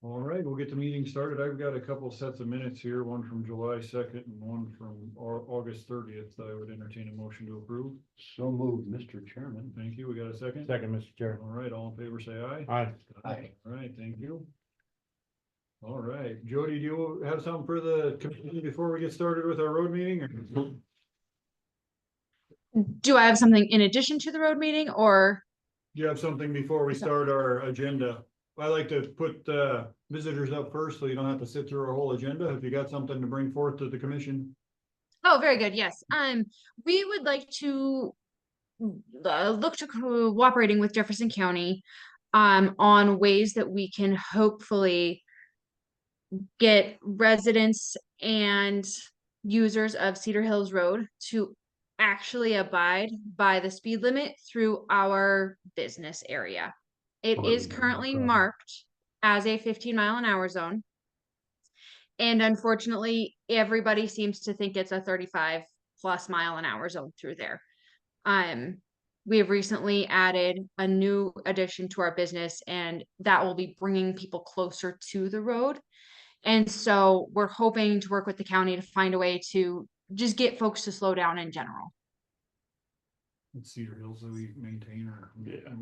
All right, we'll get the meeting started. I've got a couple sets of minutes here, one from July 2nd and one from August 30th. I would entertain a motion to approve. So moved, Mr. Chairman. Thank you. We got a second? Second, Mr. Chair. All right, all in favor, say aye. Aye. Aye. All right, thank you. All right, Jody, do you have something for the committee before we get started with our road meeting? Or? Do I have something in addition to the road meeting, or? Do you have something before we start our agenda? I like to put visitors up first, so you don't have to sit through our whole agenda. If you got something to bring forth to the commission. Oh, very good. Yes. We would like to look to cooperating with Jefferson County on ways that we can hopefully get residents and users of Cedar Hills Road to actually abide by the speed limit through our business area. It is currently marked as a 15-mile-an-hour zone. And unfortunately, everybody seems to think it's a 35+ mile-an-hour zone through there. We have recently added a new addition to our business, and that will be bringing people closer to the road. And so we're hoping to work with the county to find a way to just get folks to slow down in general. It's Cedar Hills that we maintain or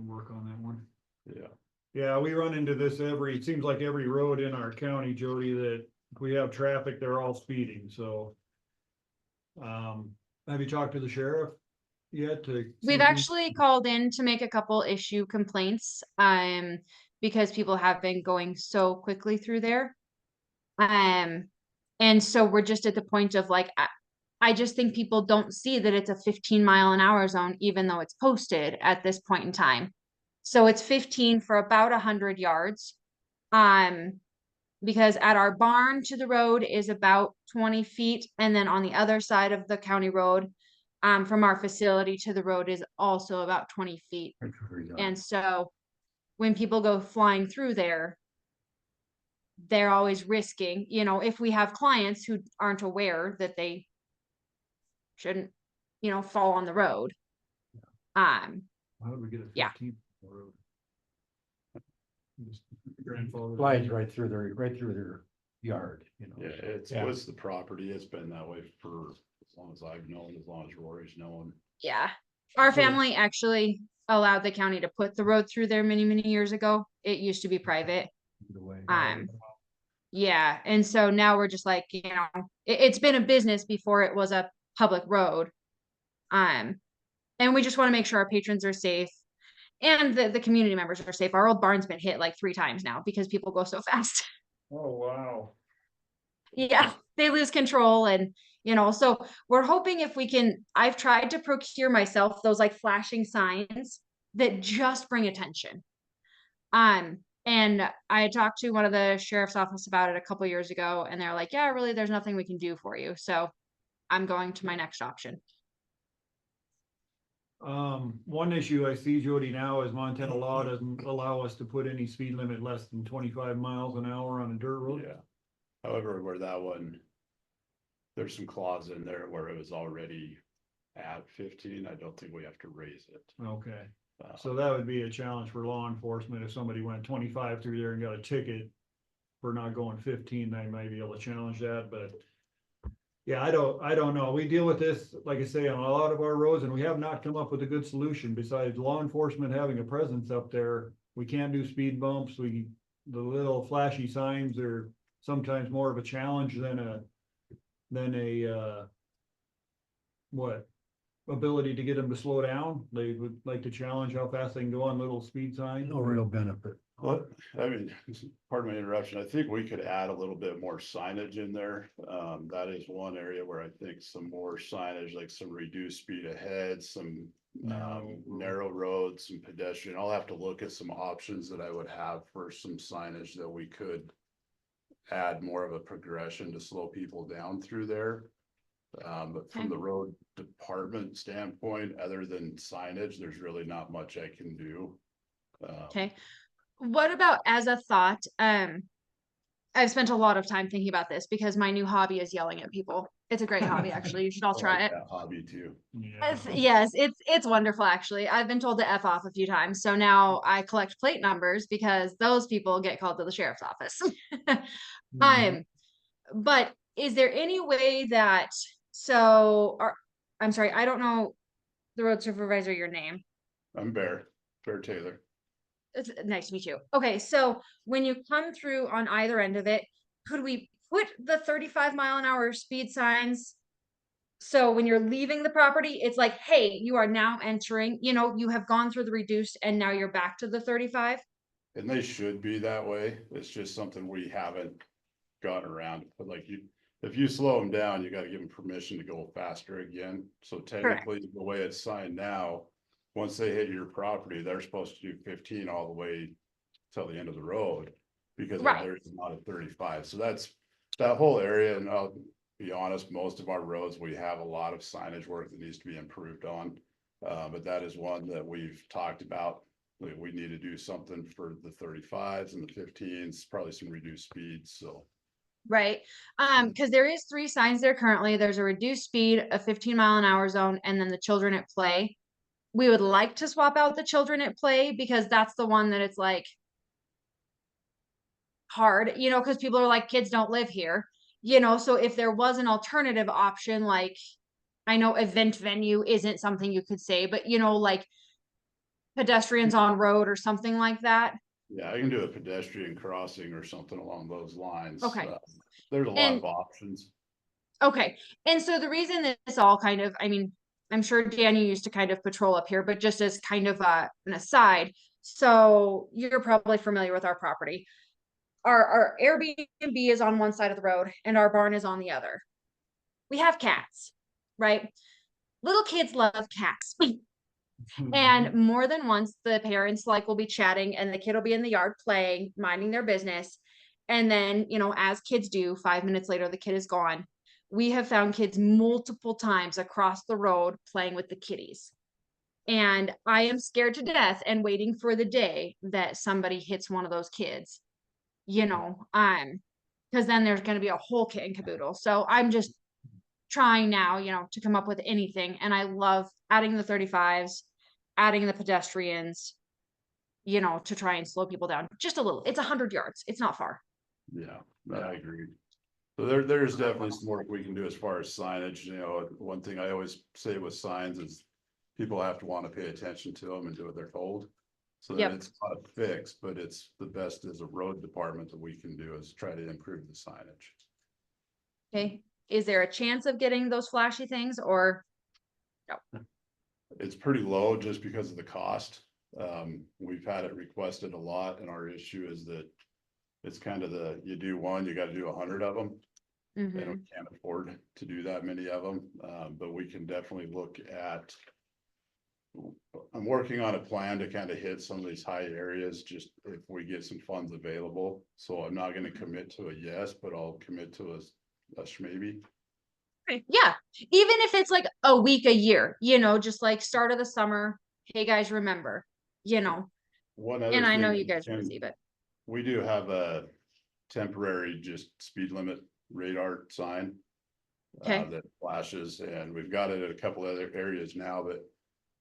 work on that one. Yeah. Yeah, we run into this it seems like every road in our county, Jody, that if we have traffic, they're all speeding, so. Have you talked to the sheriff yet? We've actually called in to make a couple issue complaints, because people have been going so quickly through there. And so we're just at the point of like, I just think people don't see that it's a 15-mile-an-hour zone, even though it's posted at this point in time. So it's 15 for about 100 yards. Because at our barn to the road is about 20 feet. And then on the other side of the county road, from our facility to the road is also about 20 feet. And so when people go flying through there, they're always risking, if we have clients who aren't aware that they shouldn't, fall on the road. How did we get a 15 yeah. road? Grandfather Flies right through their yard, Yeah, it's the property. It's been that way for as long as I've known, as long as Rory's known. Yeah. Our family actually allowed the county to put the road through there many, many years ago. It used to be private. Yeah. And so now we're just like, it's been a business before it was a public road. And we just want to make sure our patrons are safe and the community members are safe. Our old barn's been hit like 3 times now because people go so fast. Oh, wow. Yeah, they lose control. And, so we're hoping if we can, I've tried to procure myself those like flashing signs that just bring attention. And I talked to one of the sheriff's office about it a couple years ago, and they're like, yeah, really, there's nothing we can do for you. So I'm going to my next option. One issue I see, Jody, now is Montana law doesn't allow us to put any speed limit less than 25 miles an hour on a dirt road. Yeah. However, where that one, there's some clause in there where it was already at 15. I don't think we have to raise it. Okay. So that would be a challenge for law enforcement. If somebody went 25 through there and got a ticket for not going 15, they might be able to challenge that, but yeah, I don't know. We deal with this, like I say, on a lot of our roads, and we have not come up with a good solution besides law enforcement having a presence up there. We can't do speed bumps. The little flashy signs are sometimes more of a challenge than a ability to get them to slow down. They would like to challenge how fast they can go on little speed signs. No real benefit. Well, I mean, pardon my interruption. I think we could add a little bit more signage in there. That is one area where I think some more signage, like some reduced speed ahead, some narrow roads, some pedestrian. I'll have to look at some options that I would have for some signage that we could add more of a progression to slow people down through there. But from the road department standpoint, other than signage, there's really not much I can do. Okay. What about as a thought? I've spent a lot of time thinking about this because my new hobby is yelling at people. It's a great hobby, actually. You should all I try like it. that hobby too. Yeah. Yes, it's wonderful, actually. I've been told to F off a few times, so now I collect plate numbers because those people get called to the sheriff's office. Um, but is there any way that, I'm sorry, I don't know the road supervisor, your name. I'm Bear Taylor. It's nice to meet you. Okay, so when you come through on either end of it, could we put the 35-mile-an-hour speed signs? So when you're leaving the property, it's like, hey, you are now entering, you have gone through the reduced and now you're back to the 35. And they should be that way. It's just something we haven't gotten around. But like if you slow them down, you gotta give them permission to go faster again. So technically, the way it's signed now, once they hit your property, they're supposed to do 15 all the way till the end of the road. Because Right. there's not a 35. So that's that whole area. And I'll be honest, most of our roads, we have a lot of signage work that needs to be improved on. But that is one that we've talked about. We need to do something for the 35s and the 15s, probably some reduced speeds, so. Right. Because there is 3 signs there currently. There's a reduced speed, a 15-mile-an-hour zone, and then the children at play. We would like to swap out the children at play because that's the one that it's like hard, because people are like, kids don't live here, so if there was an alternative option, like, I know event venue isn't something you could say, but like pedestrians on road or something like that. Yeah, I can do a pedestrian crossing or something along those lines. Okay. There's a lot And of options. okay. And so the reason that this all kind of, I'm sure Dan, you used to kind of patrol up here, but just as kind of an aside, so you're probably familiar with our property. Our Airbnb is on one side of the road and our barn is on the other. We have cats, right? Little kids love cats. And more than once, the parents will be chatting and the kid will be in the yard playing, minding their business. And then, as kids do, 5 minutes later, the kid is gone. We have found kids multiple times across the road playing with the kitties. And I am scared to death and waiting for the day that somebody hits one of those kids, because then there's going to be a whole kit and caboodle. So I'm just trying now, to come up with anything. And I love adding the 35s, adding the pedestrians, to try and slow people down just a little. It's 100 yards. It's not far. Yeah, I agree. So there's definitely some work we can do as far as signage. One thing I always say with signs is people have to want to pay attention to them and do what they're told. So that it's not a fix, but it's the best as a road department that we can do is try to improve the signage. Okay. Is there a chance of getting those flashy things or no? It's pretty low just because of the cost. We've had it requested a lot, and our issue is that it's kind of you do one, you got to do 100 of them. Mhm. And we can't afford to do that many of them, but we can definitely look at. I'm working on a plan to kind of hit some of these high areas, just if we get some funds available. So I'm not going to commit to a yes, but I'll commit to a maybe. Yeah. Even if it's like a week, a year, just like start of the summer. Hey guys, remember, One other and I know thing you guys are busy, but we do have a temporary just speed limit radar sign. Okay. That flashes, and we've got it at a couple other areas now, but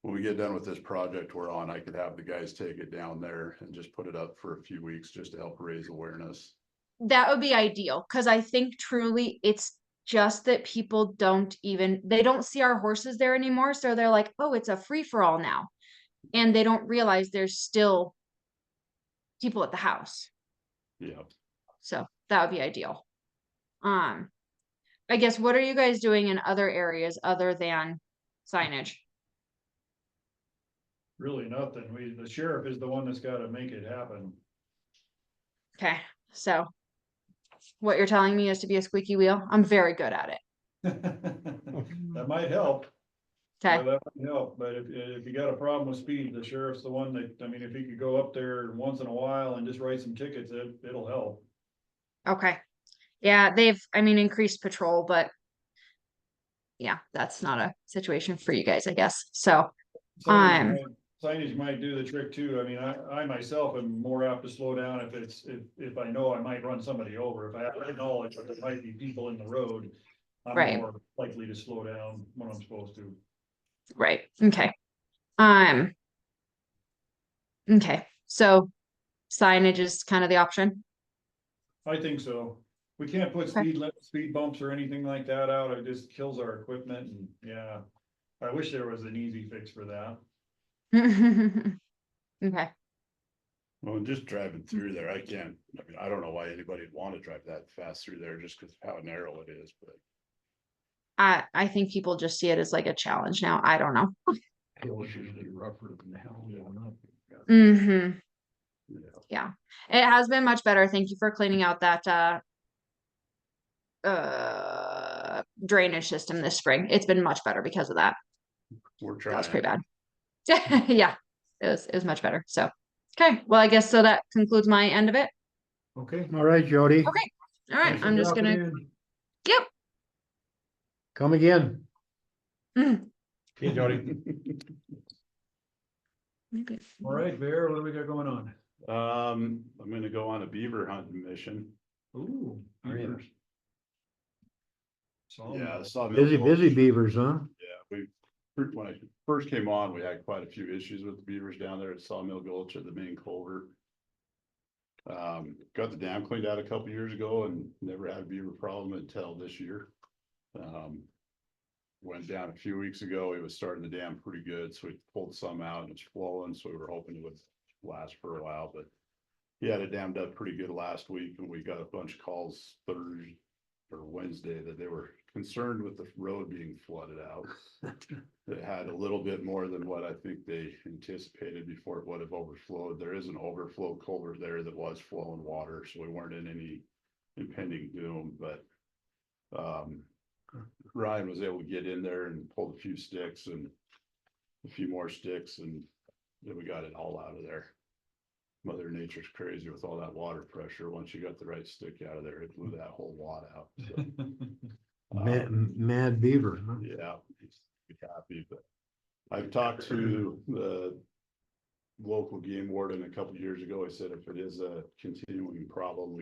when we get done with this project we're on, I could have the guys take it down there and just put it up for a few weeks just to help raise awareness. that would be ideal because I think truly it's just that people they don't see our horses there anymore. So they're like, oh, it's a free for all now. And they don't realize there's still people at the house. Yeah. So that would be ideal. I guess what are you guys doing in other areas other than signage? Really nothing. The sheriff is the one that's gotta make it happen. Okay. So what you're telling me is to be a squeaky wheel. I'm very good at it. That might help. Okay. Yeah, that might help, but if you got a problem with speed, the sheriff's the one that, if he could go up there once in a while and just write some tickets, it'll help. Okay. Yeah, they've, increased patrol, but yeah, that's not a situation for you guys, I guess. So, Signage might do the trick too. I myself am more apt to slow down if I know I might run somebody over. If I have knowledge that there might be people in the road, I'm Right. more likely to slow down when I'm supposed to. Right, okay. Um. Okay, so signage is kind of the option. I think so. We can't put Okay. speed bumps or anything like that out. It just kills our equipment and, yeah. I wish there was an easy fix for that. Okay, Well, and just driving through there, I mean, I don't know why anybody'd want to drive that fast through there just because of how narrow it is, but. I think people just see it as like a challenge now. I don't know. Hills usually rougher than hell going up. Mm-hmm. Yeah. Yeah, it has been much better. Thank you for cleaning out that drainage system this spring. It's been much better because of that. We're That was trying. pretty bad. Yeah, it was much better. So, okay, well, I guess so that concludes my end of it. Okay. All right, Jody. Okay, all right, Thanks for I'm just dropping gonna, in. yep. Come again. Mm, Hey, Jody. maybe. All right, Bear, what do we got going on? I'm gonna go on a beaver hunting mission. Ooh. Are you? beavers. Yeah, Sawmill. Sawmill Busy Gulch. beavers, huh? Yeah, when I first came on, we had quite a few issues with the beavers down there at Sawmill Gulch at the main culvert. Got the dam cleaned out a couple years ago and never had a beaver problem until this year. Went down a few weeks ago, it was starting the dam pretty good, so we pulled some out and it's flowing, so we were hoping it would last for a while, but. He had it dammed up pretty good last week and we got a bunch of calls Thursday or Wednesday that they were concerned with the road being flooded out. It had a little bit more than what I think they anticipated before it would have overflowed. There is an overflow culvert there that was flowing water, so we weren't in any impending doom, but Ryan was able to get in there and pull a few sticks and a few more sticks, and then we got it all out of there. Mother Nature's crazy with all that water pressure. Once you got the right stick out of there, it blew that whole wad out. So, Mad beaver, huh? yeah, he's happy, but I've talked to the local game warden a couple years ago. He said if it is a continuing problem,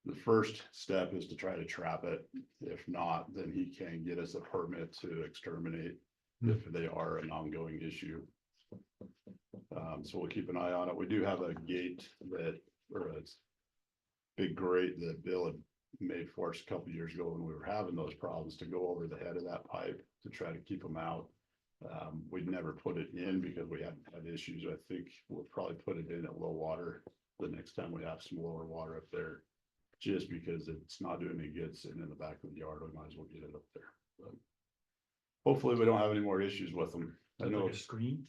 the first step is to try to trap it. If not, then he can get us a permit to exterminate if they are an ongoing issue. So we'll keep an eye on it. We do have a gate or a big grate that Bill had made for us a couple years ago when we were having those problems to go over the head of that pipe to try to keep them out. We'd never put it in because we hadn't had issues. I think we'll probably put it in at low water the next time we have some lower water up there, just because it's not doing any good sitting in the back of the yard. We might as well get it up there. But hopefully we don't have any more issues with them. I know Like a screen.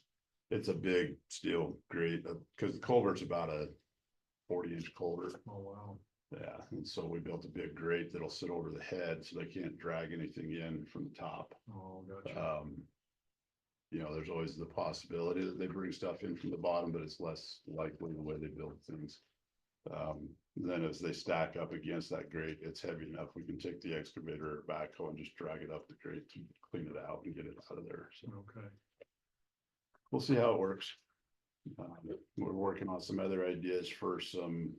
it's a big steel grate because the culvert's about a 40-inch culvert. Oh, wow. Yeah, and so we built a big grate that'll sit over the head so they can't drag anything in from the top. Oh, gotcha. You know, there's always the possibility that they bring stuff in from the bottom, but it's less likely the way they build things. Then as they stack up against that grate, it's heavy enough. We can take the excavator or backhoe and just drag it up the grate to clean it out and get it out of there. So Okay. we'll see how it works. We're working on some other ideas for some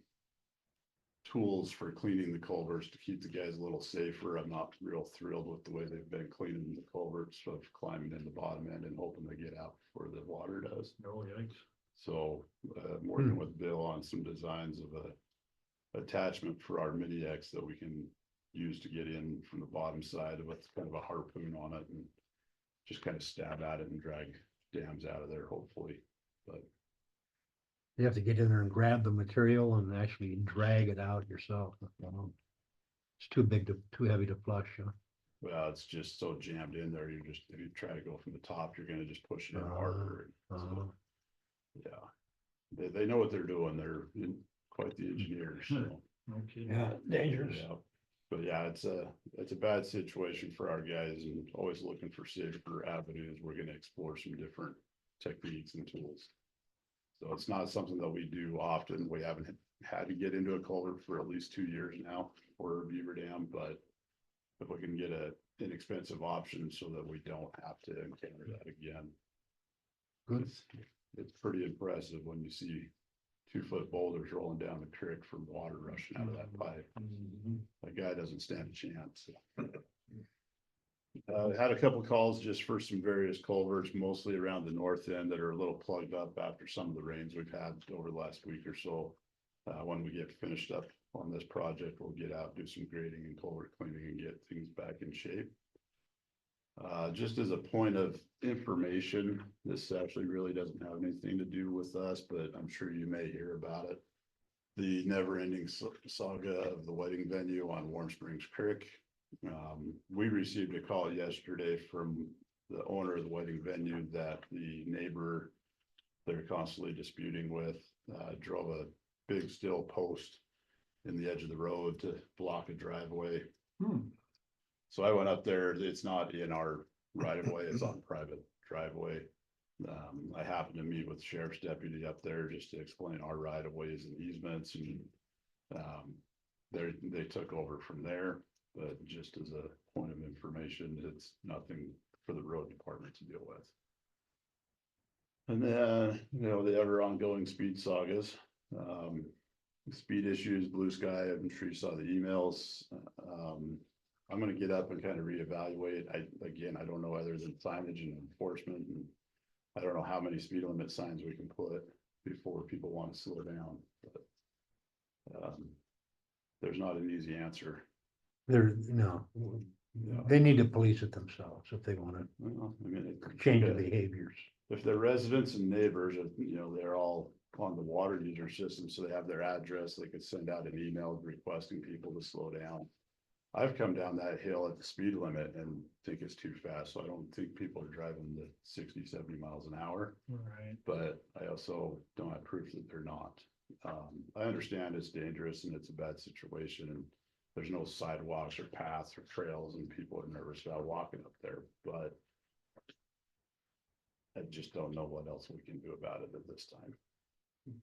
tools for cleaning the culverts to keep the guys a little safer. I'm not real thrilled with the way they've been cleaning the culverts of climbing in the bottom end and hoping they get out before the water does. Oh, yikes. So I'm working with Bill on some designs of a attachment for our mini X that we can use to get in from the bottom side with kind of a harpoon on it and just kind of stab at it and drag dams out of there, hopefully. But You have to get in there and grab the material and actually drag it out yourself. It's too heavy to flush. Huh? well, it's just so jammed in there. If you try to go from the top, you're gonna just push it in harder. So, yeah, they know what they're doing. They're quite the engineers. So. Okay. Yeah, dangerous. Yeah, but yeah, it's a bad situation for our guys and always looking for safer avenues. We're gonna explore some different techniques and tools. So it's not something that we do often. We haven't had to get into a culvert for at least 2 years now for a beaver dam, but if we can get a inexpensive option so that we don't have to encounter that again. Good. It's pretty impressive when you see 2-foot boulders rolling down the creek from water rushing out of that pipe. Mhm. That guy doesn't stand a chance. Had a couple calls just for some various culverts, mostly around the north end that are a little plugged up after some of the rains we've had over the last week or so. When we get finished up on this project, we'll get out, do some grading and culvert cleaning and get things back in shape. Just as a point of information, this actually really doesn't have anything to do with us, but I'm sure you may hear about it. The never-ending saga of the wedding venue on Warm Springs Creek. We received a call yesterday from the owner of the wedding venue that the neighbor they're constantly disputing with drove a big steel post in the edge of the road to block a driveway. So I went up there. It's not in our right of way, it's on private driveway. I happened to meet with the sheriff's deputy up there just to explain our right of ways and easements, and they took over from there. But just as a point of information, it's nothing for the road department to deal with. And then, the ever ongoing speed sagas, speed issues, blue sky, I'm sure you saw the emails. I'm gonna get up and kind of reevaluate. I don't know other than signage and enforcement, and I don't know how many speed limit signs we can put before people want to slow down, but there's not an easy answer. They need to police it themselves if they wanna Well, I mean, change the behaviors. if they're residents and neighbors, they're all on the water user system, so they have their address, they could send out an email requesting people to slow down. I've come down that hill at the speed limit and think it's too fast, so I don't think people are driving the 60, 70 miles an hour. Right. But I also don't have proof that they're not. I understand it's dangerous and it's a bad situation, and there's no sidewalks or paths or trails, and people are nervous about walking up there, but I just don't know what else we can do about it at this time.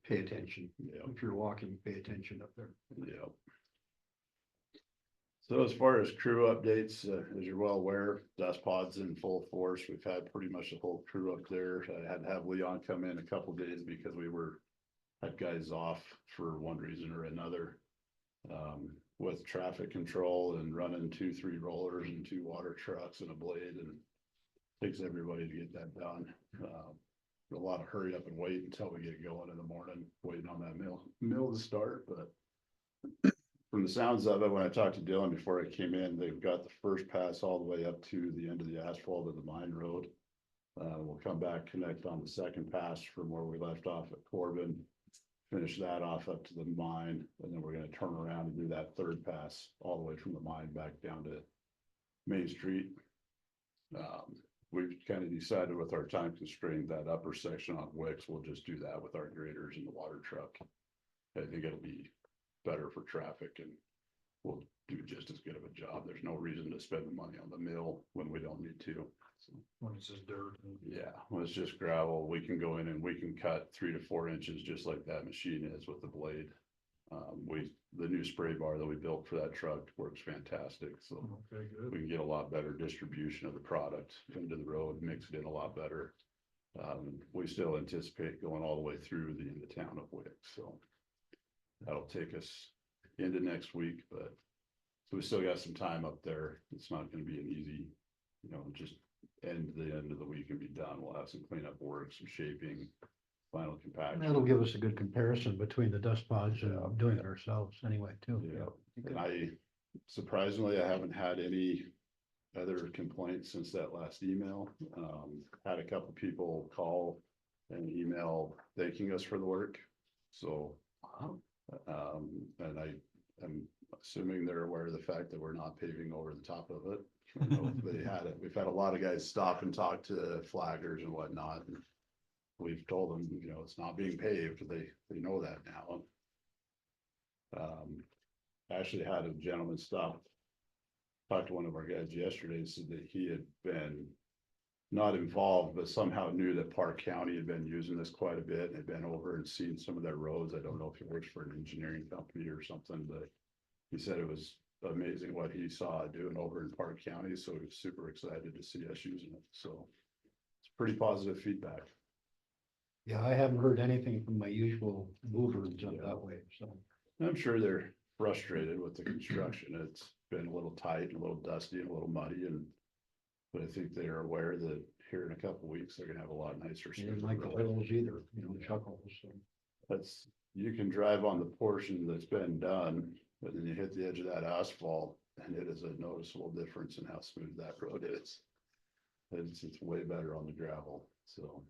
Pay attention. Yeah. If you're walking, pay attention up there. Yeah. So as far as crew updates, as you're well aware, dust pod's in full force. We've had pretty much the whole crew up there. I had to have Leon come in a couple days because had guys off for one reason or another. With traffic control and running 2-3 rollers and 2 water trucks and a blade, and takes everybody to get that done. A lot of hurry up and wait until we get going in the morning, waiting on that mill to start, but from the sounds of it, when I talked to Dylan before I came in, they've got the first pass all the way up to the end of the asphalt of the mine road. We'll come back, connect on the second pass from where we left off at Corbin, finish that off up to the mine, and then we're gonna turn around and do that third pass all the way from the mine back down to Main Street. We've kind of decided with our time constraint, that upper section on Wicks, we'll just do that with our graders and the water truck. I think it'll be better for traffic, and we'll do just as good of a job. There's no reason to spend the money on the mill when we don't need to. So, When it's just dirt. yeah, when it's just gravel, we can go in and we can cut 3 to 4 inches just like that machine is with the blade. The new spray bar that we built for that truck works fantastic, so Okay, good. we can get a lot better distribution of the product into the road, mix it in a lot better. We still anticipate going all the way through the end of town of Wicks, so that'll take us into next week, but so we still got some time up there. It's not gonna be an easy, just end of the week and be done. We'll have some cleanup work, some shaping, final compaction. That'll give us a good comparison between the dust pods and doing it ourselves anyway, too. Yeah, and surprisingly, I haven't had any other complaints since that last email. Had a couple people call and email thanking us for the work, so. And I'm assuming they're aware of the fact that we're not paving over the top of it. I don't know if they had it. We've had a lot of guys stop and talk to flaggers and whatnot, and we've told them, it's not being paved. They know that now. Actually had a gentleman stop, talked to one of our guys yesterday, said that he had been not involved, but somehow knew that Park County had been using this quite a bit and had been over and seen some of their roads. I don't know if he works for an engineering company or something, but he said it was amazing what he saw doing over in Park County. So he was super excited to see us using it. So it's pretty positive feedback. Yeah, I haven't heard anything from my usual movers up that way, so. I'm sure they're frustrated with the construction. It's been a little tight and a little dusty and a little muddy, and But I think they're aware that here in a couple weeks, they're gonna have a lot nicer. They didn't smoother like the road. hills either, chuckles, so. That's, you can drive on the portion that's been done, but then you hit the edge of that asphalt and it is a noticeable difference in how smooth that road is. It's way better on the gravel, so.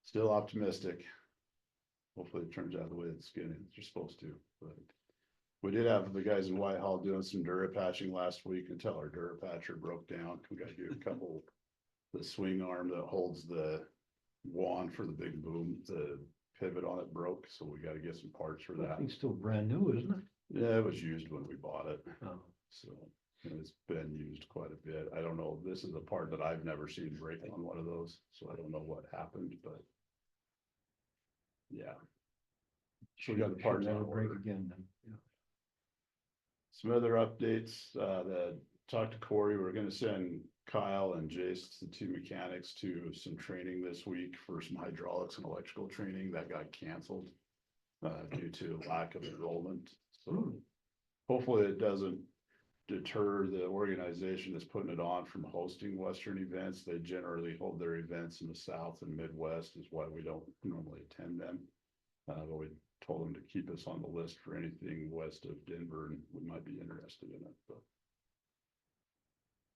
Still optimistic. Hopefully it turns out the way it's you're supposed to, but. We did have the guys in Whitehall doing some Dura patching last week until our Dura patcher broke down. We gotta do a couple. The swing arm that holds the wand for the big boom, the pivot on it broke, so we gotta get some parts for That that. thing's still brand new, isn't it? Yeah, it was used when we bought it, Oh. so and it's been used quite a bit. I don't know, this is a part that I've never seen break on one of those, so I don't know what happened, but. Yeah. So we got the parts Should on never break order. again then. Yeah. Some other updates, that talked to Corey, we're gonna send Kyle and Jace, the two mechanics, to some training this week for some hydraulics and electrical training that got canceled. Due to lack of enrollment, so hopefully it doesn't deter the organization that's putting it on from hosting Western events. They generally hold their events in the South and Midwest, is why we don't normally attend them. But we told them to keep us on the list for anything west of Denver, and we might be interested in it, but.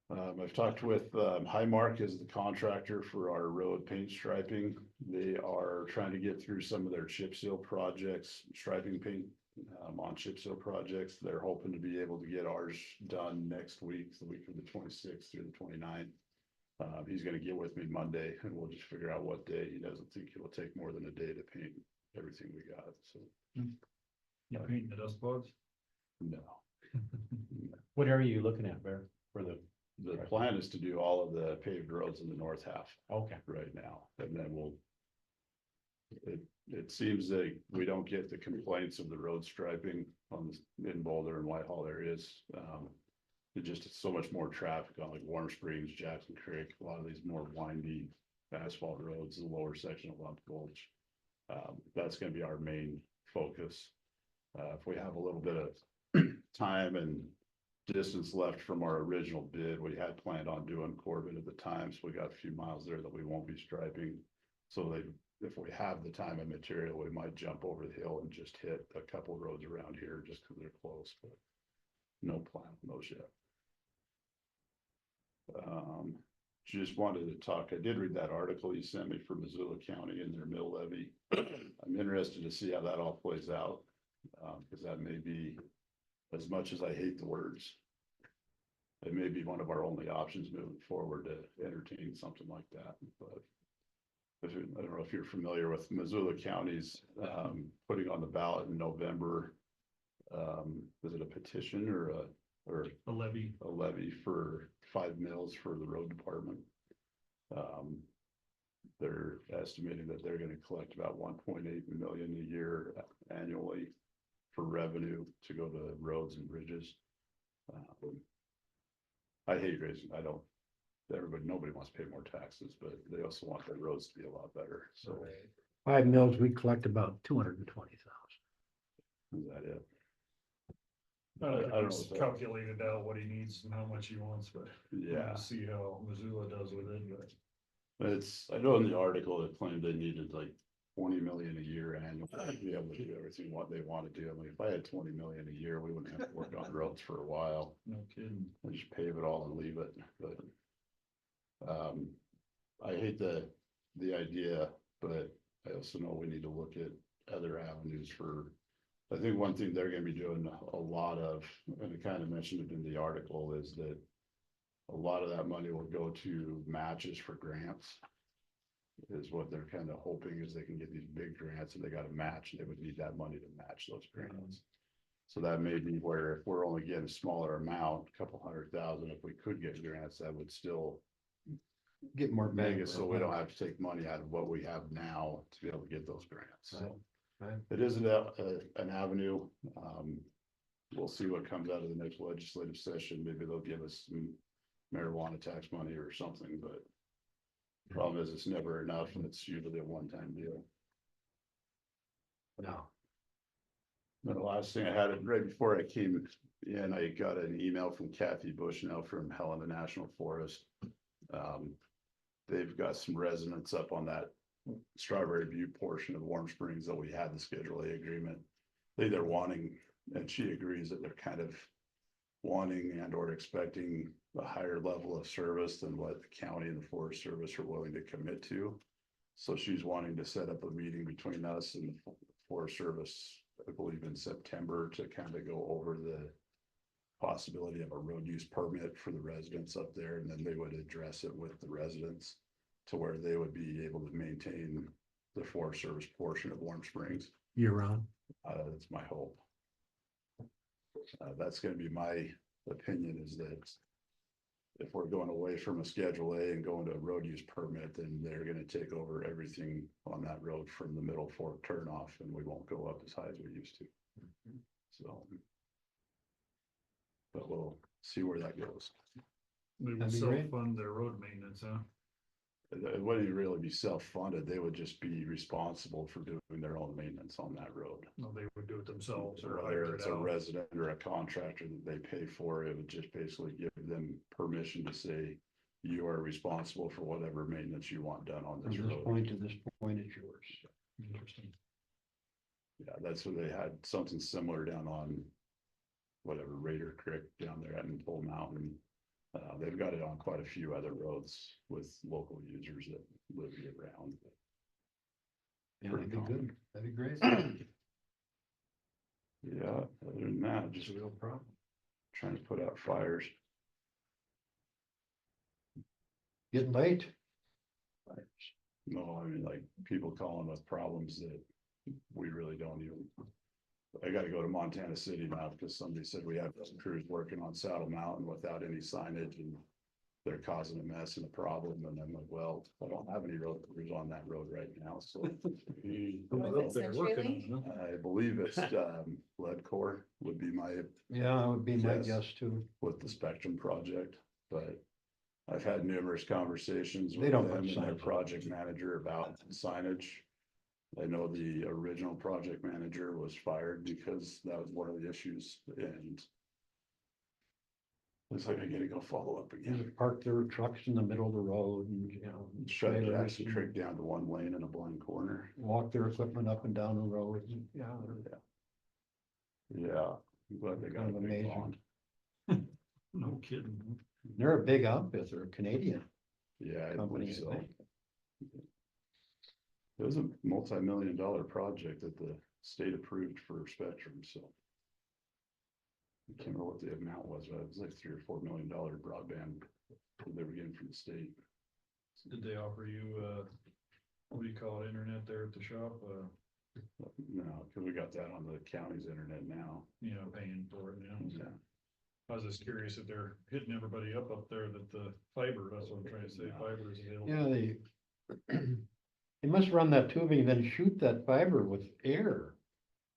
I've talked with, Highmark is the contractor for our road paint striping. They are trying to get through some of their chip seal projects, striping paint, on chip seal projects. They're hoping to be able to get ours done next week, the week of the 26th through the 29th. He's gonna get with me Monday and we'll just figure out what day. He doesn't think it'll take more than a day to paint everything we got, so. You painting the dust bugs? No. What area are you looking at, Bear, for the, The plan is to do all of the paved roads in the north half okay, right now, and then we'll. It seems that we don't get the complaints of the road striping on the, in Boulder and Whitehall areas. It just, it's so much more traffic on like Warm Springs, Jackson Creek, a lot of these more windy asphalt roads, the lower section of Lump Gulch. That's gonna be our main focus. If we have a little bit of time and distance left from our original bid, we had planned on doing Corbin at the time, so we got a few miles there that we won't be striping. So if we have the time and material, we might jump over the hill and just hit a couple of roads around here just because they're close, but no plan on those yet. Just wanted to talk, I did read that article you sent me for Missoula County and their mill levy. I'm interested to see how that all plays out, because that may be, as much as I hate the words, it may be one of our only options moving forward to entertain something like that, but. I don't know if you're familiar with Missoula County's, putting on the ballot in November. Was it a petition or A levy. a levy for 5 mills for the road department? They're estimating that they're gonna collect about 1.8 million a year annually for revenue to go to roads and bridges. I hate raising, nobody wants to pay more taxes, but they also want their roads to be a lot better, so 5 mills, we collect about 220,000. is that it? I I don't don't know know, if that- calculated out what he needs and how much he wants, but. Yeah, We'll see how Missoula does with it, but. I know in the article it claimed they needed like 20 million a year annually to be able to do everything what they want to do. I mean, if I had 20 million a year, we wouldn't have to work on roads for a while. No kidding. I just pave it all and leave it, but. I hate the idea, but I also know we need to look at other avenues for. I think one thing they're gonna be doing a lot of, and I kind of mentioned it in the article, is that. A lot of that money will go to matches for grants. Is what they're kind of hoping is they can get these big grants and they got to match, and they would need that money to match those grants. So that may be where if we're only getting a smaller amount, a couple 100,000, if we could get grants, that would still. Get more Make bang it for so our we don't buck. have to take money out of what we have now to be able to get those grants, so. Right. It is an avenue, we'll see what comes out of the next legislative session, maybe they'll give us some marijuana tax money or something, but. Problem is, it's never enough, and it's usually a one-time deal. No. And the last thing I had, right before I came in, I got an email from Kathy Bushnell from Helena National Forest. They've got some residents up on that Strawberry View portion of Warm Springs that we had the Schedule A agreement. They're wanting, and she agrees that they're kind of wanting and or expecting a higher level of service than what the county and the Forest Service are willing to commit to. So she's wanting to set up a meeting between us and the Forest Service, I believe in September, to kind of go over the possibility of a road use permit for the residents up there, and then they would address it with the residents to where they would be able to maintain the Forest Service portion of Warm Springs. Year round. That's my hope. That's gonna be my opinion, is that if we're going away from a Schedule A and going to a road use permit, then they're gonna take over everything on that road from the Middle Fork turnoff, and we won't go up as high as we used to. So. But we'll see where that goes. They would That'd be great. self-fund their road maintenance, huh? It wouldn't really be self-funded. They would just be responsible for doing their own maintenance on that road. No, they would do it themselves or Whether hire it's it a out. resident or a contractor that they pay for, it would just basically give them permission to say, you are responsible for whatever maintenance you want done on From this this road. point to this point, it's yours. Interesting. Yeah, that's where they had something similar down on whatever Raider Creek down there at Pole Mountain. They've got it on quite a few other roads with local users that live year round. Yeah, Pretty that'd be good. common. That'd be great. Yeah, other than that, It's just a real problem. trying to put out fires. Getting late. No, I mean, like, people calling with problems that we really don't even. I gotta go to Montana City now because somebody said we have some crews working on Saddle Mountain without any signage, and they're causing a mess and a problem, and I'm like, well, I don't have any road crews on that road right now, so. They're working on it, huh? I believe it's lead core would be my, Yeah, that would be my Yes. guess too. with the Spectrum project, but. I've had numerous conversations They with don't them put and their signs up. project manager about signage. I know the original project manager was fired because that was one of the issues, and. Looks like I gotta go follow up They again. just park their trucks in the middle of the road and, you know. Shut trailers Jackson and Creek down to one lane in a blind corner. Walk their equipment up and down the road. Yeah, Yeah, I'm glad they got a Kind of big amazing. bond. No kidding. they're a big outfit. They're a Canadian Yeah, I company, believe I so. think. It was a multi-million-dollar project that the state approved for Spectrum, so. I can't remember what the amount was, but it was like $3 or $4 million broadband that they were getting from the state. Did they offer you, what do you call it, internet there at the shop? No, because we got that on the county's internet now. You know, paying for it now. Yeah. I was just curious if they're hitting everybody up there that the fiber, that's what I'm trying to say, fiber is available. Yeah, they must run that tubing, then shoot that fiber with air.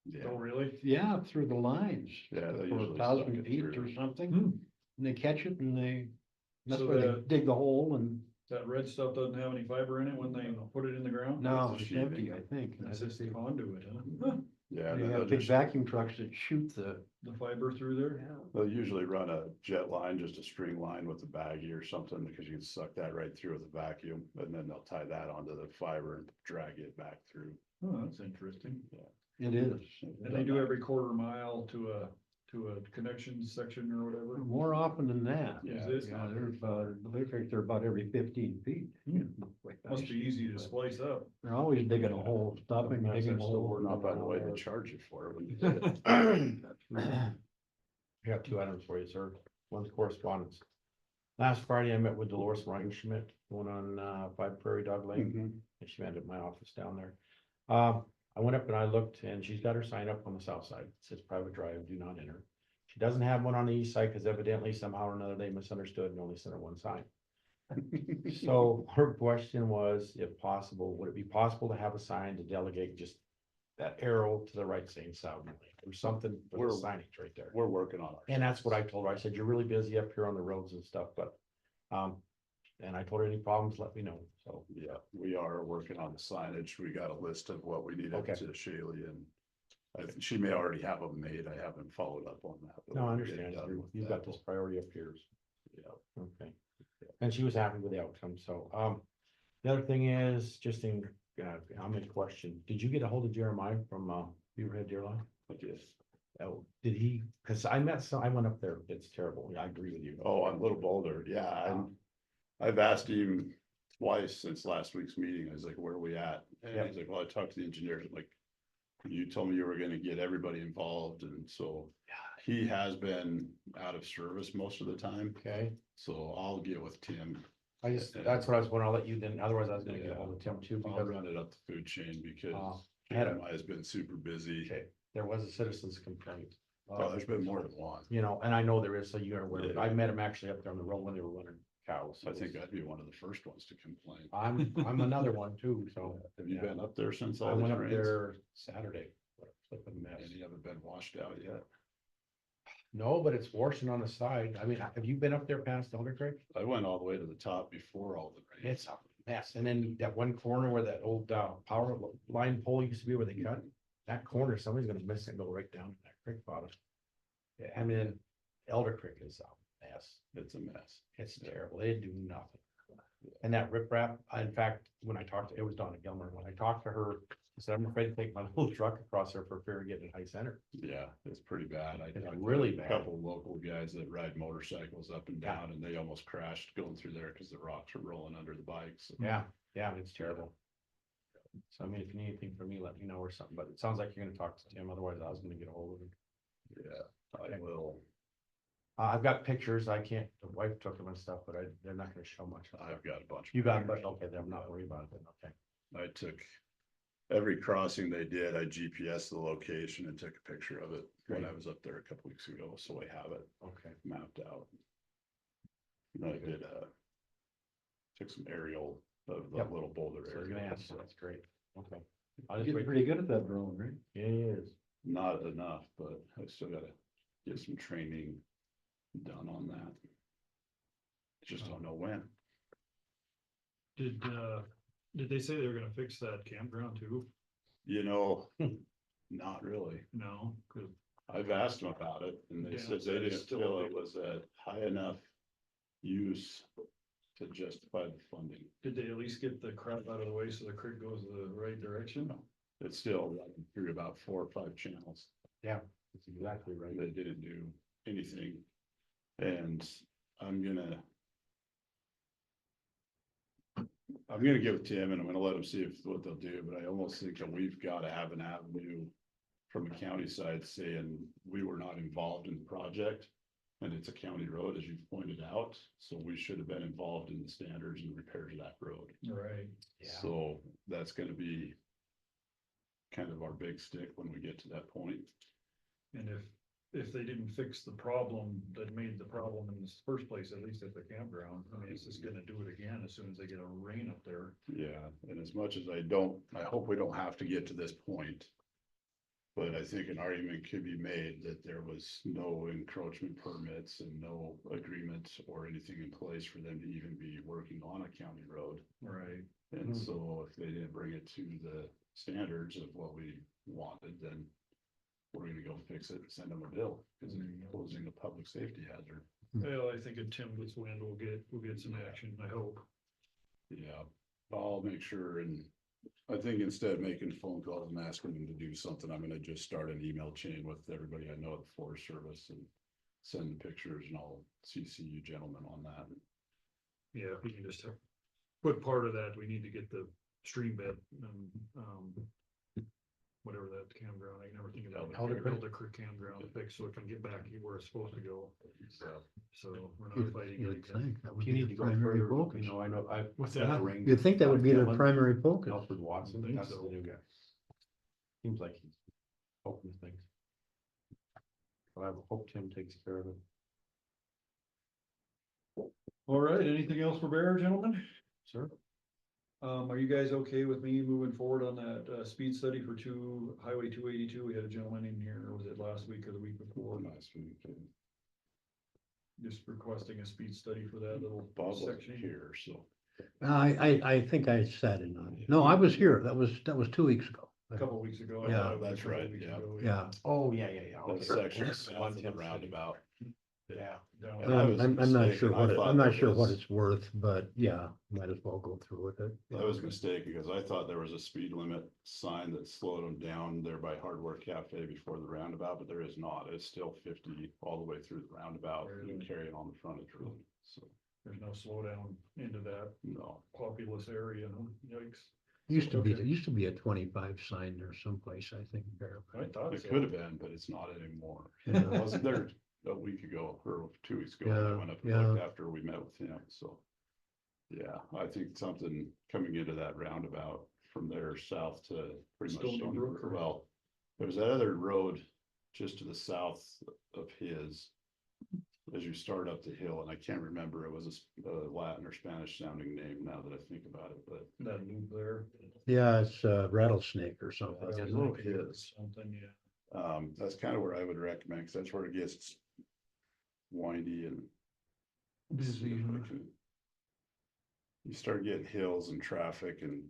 Yeah, Oh, really? Yeah, through the lines. Yeah, they For usually 1,000 suck it feet through. or something. Hmm. And they catch it and that's So where they that- dig the hole and That red stuff doesn't have any fiber in it when they put it in the ground? now It's it's sheathing. empty, I think. And I That's think just they the conduit, huh? yeah, they and have they'll big just, vacuum trucks that shoot the. The fiber through there? they'll usually run a jet line, just a string line with a baggie or something, because you can suck that right through with a vacuum, and then they'll tie that onto the fiber and drag it back through. Oh, that's interesting. It is. And they do every quarter mile to a connection section or whatever? More often than that. Yeah, Is this? Yeah, they're about, I think they're about every 15 feet. Must be easy to splice up. They're always digging a hole, stopping, Sometimes digging a they're still hole. working Not by the way they on charge you for it when you did it. I got two items for you, sir. One's correspondence. Last Friday, I met with Dolores Reinschmidt, one on 5 Prairie Dog Lane, Mhm. and she met at my office down there. I went up and I looked, and she's got her sign up on the south side. It says private drive, do not enter. She doesn't have one on the east side because evidently somehow or another they misunderstood and only sent her one sign. So her question was, if possible, would it be possible to have a sign to delegate just that arrow to the right saying South Lane or something for We're- the signage right there? We're working on it. And that's what I told her. I said, you're really busy up here on the roads and stuff, but, and I told her any problems, let me know. So, Yeah, we are working on the signage. We got a list of what we needed Okay. to Shaylee, and I think she may already have them made. I haven't followed up on that. but no, I we'll get understand. done with You've that. got this priority up here. Yeah. Okay. And she was happy with the outcome, so, the other thing is, just in, I'm in question, did you get a hold of Jeremiah from, Beaverhead Deer Line? Yes. Oh, did he, cause I went up there, it's terrible, I agree with you. Oh, on Little Boulder, yeah, I've asked him twice since last week's meeting, I was like, where are we at? And Yeah. he's like, well, I talked to the engineers, I'm like, you told me you were gonna get everybody involved, and so he has been out of service most of the time, Okay, so I'll get with Tim. that's what I was gonna, I'll let you then, otherwise I was gonna get a hold of Tim too, I'll because, run it up the food chain because I had a- Jeremiah has been super busy. okay, there was a citizen's complaint. Oh, there's been more than one. You know, and I know there is, so you're aware, Yeah. I met him actually up there on the road when they were running cows. So I think I'd be one of the first ones to complain. I'm another one too, so. Have you yeah. been up there since I all went these up rains? there Saturday. What a flippin' mess. And you haven't been washed out yet? No, but it's washing on the side. I mean, have you been up there past Elder Creek? I went all the way to the top before all the rain. It's a mess. And then that one corner where that old power line pole used to be where they cut, that corner, somebody's gonna miss it and go right down in that creek bottom. Yeah, I mean, Elder Creek is a mess. It's a mess. It's terrible. They do nothing. And that riprap, in fact, when I talked to, it was Donna Gilmer, when I talked to her, I said, I'm afraid to take my little truck across there for fear of getting in high center. Yeah, it's pretty bad. I It's talked to really a bad. couple local guys that ride motorcycles up and down, and they almost crashed going through there because the rocks were rolling under the bikes. Yeah, it's terrible. So I mean, if you need anything from me, let me know or something, but it sounds like you're gonna talk to Tim, otherwise I was gonna get a hold of him. Yeah, I will. I've got pictures, I can't, the wife took them and stuff, but they're not gonna show much. I've got a bunch. of You got, pictures. but okay, then I'm not worried about it, then, okay. I took every crossing they did, I GPS the location and took a picture of it when I was up there a couple weeks ago, so I have it Okay. mapped out. And I did, took some aerial of the Yep. Little Boulder So you're gonna area. answer, that's great, okay. I'll You're just getting wait. pretty good at that drone, right? Yeah, he is. Not enough, but I still gotta get some training done on that. Just don't know when. Did they say they were gonna fix that campground too? You know, not really. No, 'cause I've asked them about it and they Yeah, said so they it's didn't still feel it illegal. was a high enough use to justify the funding. did they at least get the crap out of the way so the creek goes the right direction? It's still running through about 4 or 5 channels. That's exactly right. They didn't do anything. And I'm gonna give it to him and I'm gonna let him see what they'll do, but I almost think that we've gotta have an avenue from the county side saying we were not involved in the project. And it's a county road, as you pointed out, so we should have been involved in the standards and repairs of that road. Right. So that's gonna be kind of our big stick when we get to that point. And if they didn't fix the problem that made the problem in the first place, at least at the campground, I mean, it's just gonna do it again as soon as they get a rain up there. Yeah, and as much as I hope we don't have to get to this point. But I think an argument could be made that there was no encroachment permits and no agreement or anything in place for them to even be working on a county road. Right. And so if they didn't bring it to the standards of what we wanted, then we're gonna go fix it and send them a bill, because they're posing a public safety hazard. Well, I think if Tim gets wind, we'll get some action, I hope. Yeah, I'll make sure, and I think instead of making phone calls and asking them to do something, I'm gonna just start an email chain with everybody I know at the Forest Service and send pictures, and I'll CC you gentlemen on that. Yeah, if we can just put part of that, we need to get the stream bed and, whatever that campground, I can never think of that. Elder Creek. Elder Creek campground fixed so it can get back where it's supposed to go. So we're not You'd fighting you'd it again. think that would You be need the to go primary further, focus. you know, I know, What's Yeah, that? you'd think that would be the primary focus. Alfred Watson, Think that's the so. new guy. Seems like he's open to things. But I hope Tim takes care of it. All right, anything else for Bear, gentlemen? Sir? Are you guys okay with me moving forward on that, speed study for Highway 282? We had a gentleman in here, was it last week or the week before? Nice week. Just requesting a speed study for that little Bob wasn't section. here, so. I think I sat in on it. No, I was here. That was 2 weeks ago. A couple of weeks ago. I Yeah, thought it was a that's couple right, weeks yeah. ago, Yeah. Oh, yeah. That Okay. section One south of the Tim said. roundabout. Yeah. down. And I was I'm not mistaken. sure I what, thought I'm not there sure what was- it's worth, but yeah, might as well go through with it. I was mistaken because I thought there was a speed limit sign that slowed them down there by Hardware Cafe before the roundabout, but there is not. It's still 50 all the way through the roundabout and carrying on the frontage road. So, There's no slowdown into that no. populous area, huh? Yikes. Used to be, Okay. there used to be a 25 sign there someplace, I think, there. I thought It so. could have been, but it's not anymore. Yeah. I wasn't there a week ago or 2 weeks ago. Yeah, I went up and yeah. looked after we met with him, so. Yeah, I think something coming into that roundabout from there south to pretty much Stony Stony Brook Brook. or- Well, there's that other road just to the south of his. As you start up the hill, and I can't remember, it was a Latin or Spanish sounding name now that I think about it, but. That loop there. Yeah, it's Rattlesnake or something. That's isn't a it? little his. Something, yeah. That's kind of where I would recommend, because that's where it gets windy and. Busy, huh? You start getting hills and traffic and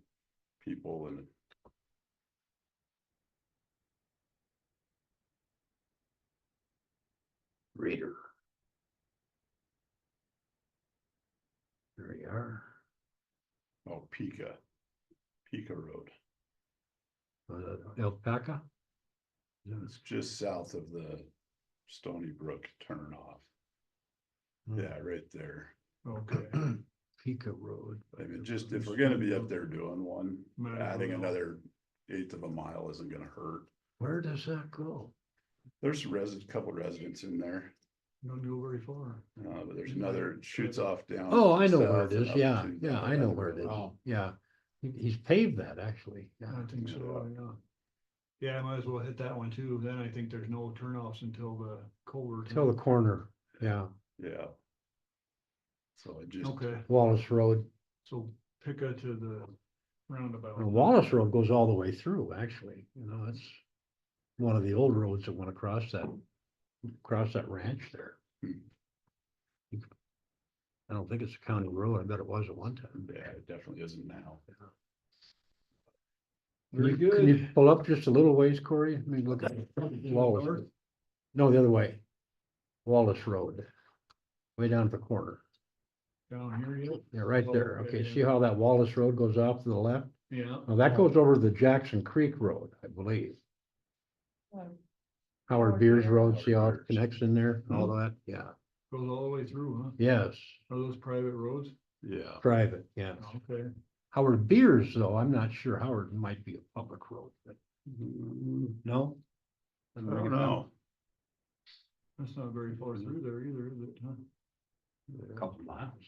people and. Reader. There you are. Oh, Pica Road. Alpaca? It's just south of the Stony Brook turnoff. Yeah, right there. Okay. Pica Road. I mean, just if we're gonna be up there doing one, Might as adding well. another 1/8 of a mile isn't gonna hurt. Where does that go? There's couple residents in there, Don't go very far. but there's another, it shoots off down. Oh, I know where south it and is. up Yeah, to yeah, I know another where it is. road. Oh. Yeah. He's paved that actually. Yeah. I think so, yeah. Yeah, I might as well hit that one too. Then I think there's no turnoffs until the culvert. Till the corner. Yeah. Yeah. So I just. Okay, Wallace Road. so Picca to the roundabout. And Wallace Road goes all the way through, actually. You know, it's one of the old roads that went across that ranch there. Hmm. I don't think it's a county road. I bet it was at one time. Yeah, it definitely isn't now. Very Can good. you pull up just a little ways, Corey? I mean, look at Wallace. North? No, the other way. Wallace Road. Way down at the corner. Down here yet? Yeah, right Oh, there. okay, Okay, yeah. see how that Wallace Road goes off to the left? Yeah. Now that goes over the Jackson Creek Road, I believe. Howard Beers Road, see how it connects in there, all that? Yeah, Goes all the way through, huh? yes, Are those private roads? Yeah. private, yes. Okay. Howard Beers, though, I'm not sure. Howard might be a public road, but no? I don't know. That's not very far through there either, is it? Huh? A couple miles.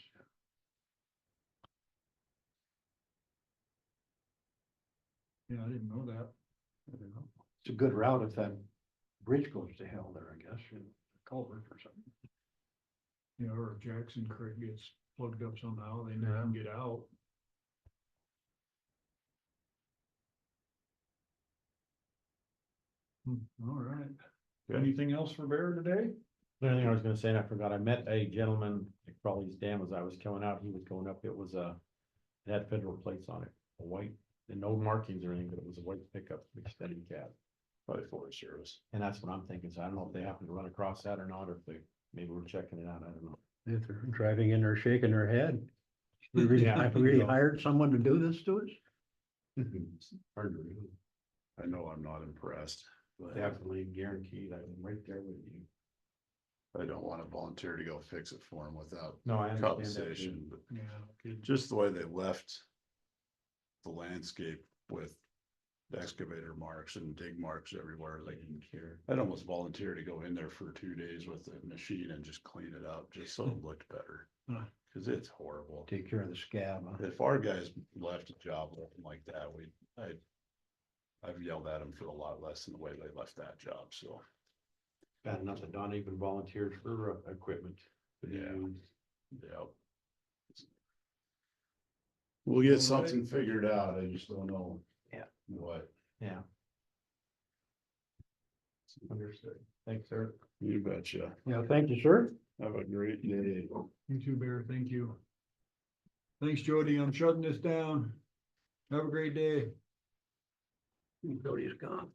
Yeah, I didn't know that. It's a good route if that bridge goes to hell there, I guess, or culvert or something. Yeah, or if Jackson Creek gets plugged up somehow, they never can get out. All right. Anything else for Bear today? The only thing I was gonna say, and I forgot, I met a gentleman at Crawley's Dam as I was coming out, he was going up, it was it had federal plates on it, a white, and no markings or anything, but it was a white pickup, extended cab. Probably Forest Service. And that's what I'm thinking, so I don't know if they happen to run across that or not, or if they, maybe we're checking it out, I don't know. If they're driving in there shaking their head. We really, Yeah, I think really so. hired someone to do this to us? Hard to read. I know I'm not impressed, but Definitely guaranteed, I'm right there with you. I don't want to volunteer to go fix it for them without No, I understand that. compensation, but Yeah, good. just the way they left the landscape with excavator marks and dig marks everywhere, like, Didn't care. I'd almost volunteer to go in there for 2 days with the machine and just clean it up, just so it looked better. Huh. Cause it's horrible. Take care of the scab, huh? If our guys left a job looking like that, I've yelled at them for a lot less than the way they left that job, so. Bad enough that Don even volunteered for equipment. to be Yeah. used. Yep. We'll get something figured out, I just don't know. Yeah. What? Yeah. Understood. Thanks, sir. You betcha. Yeah, thank you, sir. Have a great day. You too, Bear. Thank you. Thanks, Jody. I'm shutting this down. Have a great day. Cody's gone.